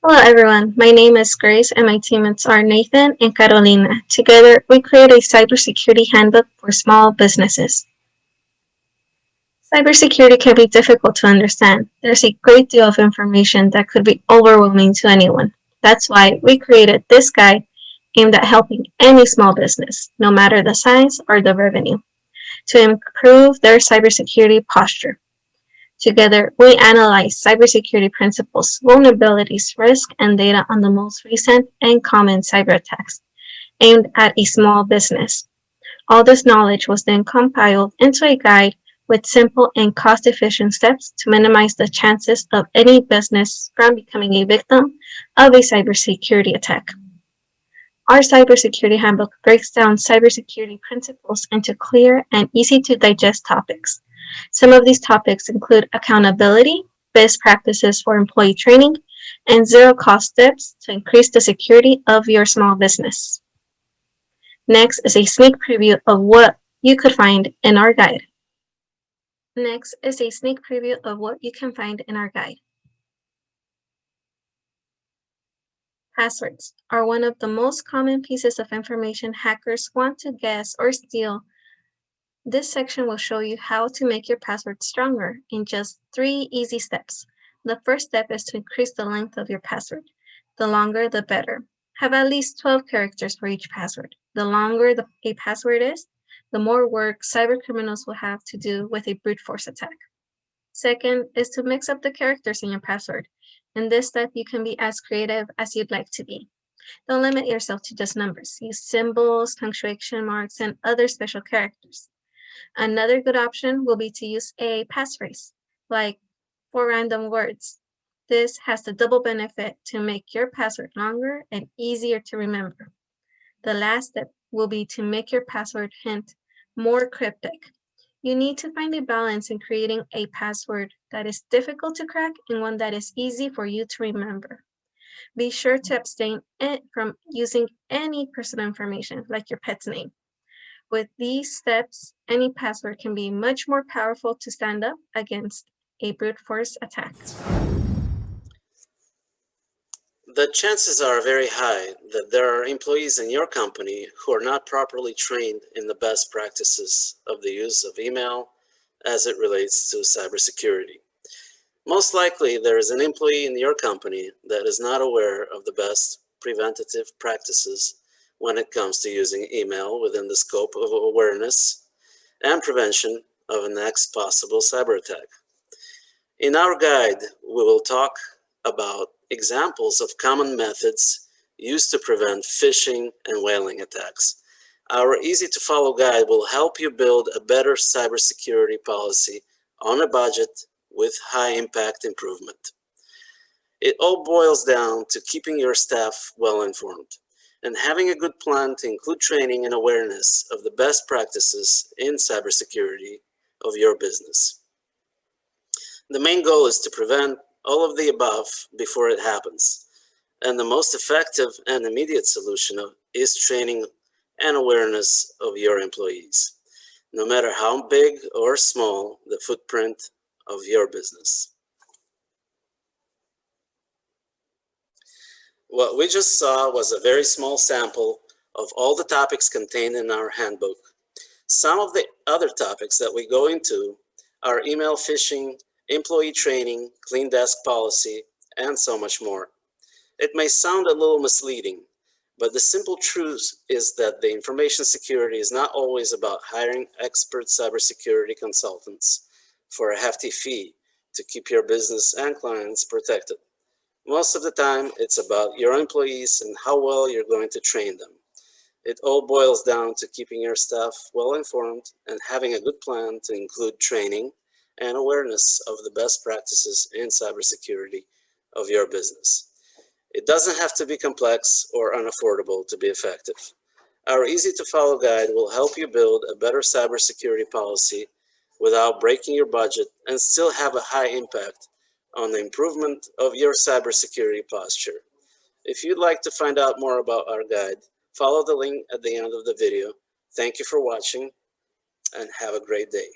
Hello everyone, my name is Grace and my teammates are Nathan and Carolina. Together, we create a cybersecurity handbook for small businesses. Cybersecurity can be difficult to understand. There's a great deal of information that could be overwhelming to anyone. That's why we created this guide aimed at helping any small business, no matter the size or the revenue, to improve their cybersecurity posture. Together, we analyze cybersecurity principles, vulnerabilities, risk, and data on the most recent and common cyber attacks aimed at a small business. All this knowledge was then compiled into a guide with simple and cost efficient steps to minimize the chances of any business from becoming a victim of a cybersecurity attack. Our cybersecurity handbook breaks down cybersecurity principles into clear and easy to digest topics. Some of these topics include accountability, best practices for employee training, and zero cost steps to increase the security of your small business. Next is a sneak preview of what you could find in our guide. Next is a sneak preview of what you can find in our guide. Passwords are one of the most common pieces of information hackers want to guess or steal. This section will show you how to make your password stronger in just 3 easy steps. The first step is to increase the length of your password. The longer, the better. Have at least 12 characters for each password. The longer a password is, the more work cybercriminals will have to do with a brute force attack. Second is to mix up the characters in your password. In this step, you can be as creative as you'd like to be. Don't limit yourself to just numbers. Use symbols, punctuation marks, and other special characters. Another good option will be to use a passphrase, like 4 random words. This has the double benefit to make your password longer and easier to remember. The last step will be to make your password hint more cryptic. You need to find a balance in creating a password that is difficult to crack and one that is easy for you to remember. Be sure to abstain from using any personal information like your pet's name. With these steps, any password can be much more powerful to stand up against a brute force attack. The chances are very high that there are employees in your company who are not properly trained in the best practices of the use of email as it relates to cybersecurity. Most likely, there is an employee in your company that is not aware of the best preventative practices when it comes to using email within the scope of awareness and prevention of a next possible cyber attack. In our guide, we will talk about examples of common methods used to prevent phishing and whaling attacks. Our easy-to-follow guide will help you build a better cybersecurity policy on a budget with high-impact improvement. It all boils down to keeping your staff well-informed and having a good plan to include training and awareness of the best practices in cybersecurity of your business. The main goal is to prevent all of the above before it happens, and the most effective and immediate solution is training and awareness of your employees, no matter how big or small the footprint of your business. What we just saw was a very small sample of all the topics contained in our handbook. Some of the other topics that we go into are email phishing, employee training, clean desk policy, and so much more. It may sound a little misleading, but the simple truth is that the information security is not always about hiring expert cybersecurity consultants for a hefty fee to keep your business and clients protected. Most of the time, it's about your employees and how well you're going to train them. It all boils down to keeping your staff well informed and having a good plan to include training and awareness of the best practices in cybersecurity of your business. It doesn't have to be complex or unaffordable to be effective. Our easy-to-follow guide will help you build a better cybersecurity policy without breaking your budget and still have a high impact on the improvement of your cybersecurity posture. If you'd like to find out more about our guide, follow the link at the end of the video. Thank you for watching and have a great day.